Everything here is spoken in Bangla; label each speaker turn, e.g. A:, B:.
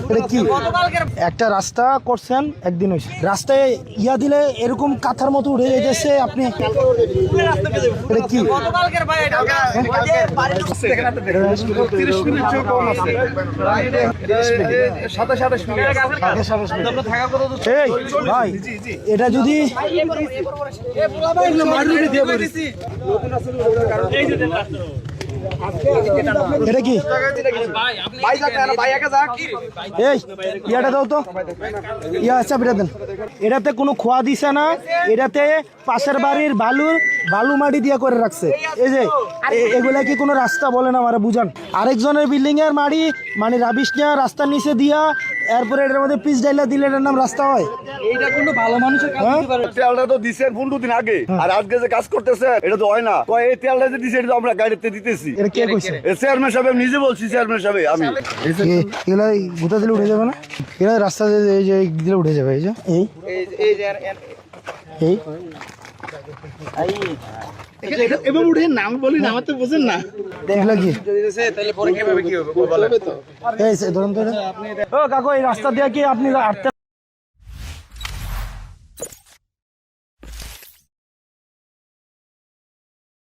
A: এটা কি একটা রাস্তা করছেন একদিন হয়েছে রাস্তায় ইয়া দিলে এরকম কাঁথার মতো উঠে যেতেছে আপনি এটা কি এই ভাই এটা যদি এটা কি এই ইয়াটা দাও তো ইয়া চাবিটা দেন এটাতে কোনো খোয়া দিছে না এটাতে পাশের বাড়ির বালু মাটি দিয়া করে রাখছে এই যে এগুলা কি কোনো রাস্তা বলেন আমার বুঝান আরেকজনের বিল্ডিং এর মাটি মানে রাবিশ নেওয়া রাস্তার নিচে দিয়া এরপরে এটার মধ্যে পিচ ডাইলা দিলে এটার নাম রাস্তা হয়
B: এইটা কোনো ভালো মানুষের কাজ দিতে পারে
C: তেলটা তো দিছেন 15 দিন আগে আর আজকে যে কাজ করতেছে এটা তো হয় না কয় এই তেলটা যে দিছে এটা তো আমরা গাড়িতে দিতেছি
A: এটা কে কইছে
C: চেয়ারম্যান সাহেব নিজে বলছি চেয়ারম্যান সাহেব আমি
A: এগুলা গুতা দিলে উঠে যাবে না এগুলা রাস্তা এই যে দিলে উঠে যাবে এই যে
B: এই যে
A: এই
B: এবার উঠে নাম বলি না আমার তো বুঝেন না
A: এগুলা কি
B: তাহলে পরে কিভাবে কি হবে বলবে তো
A: এই ধরুন তো ও কাকু এই রাস্তা দিয়ে কি আপনি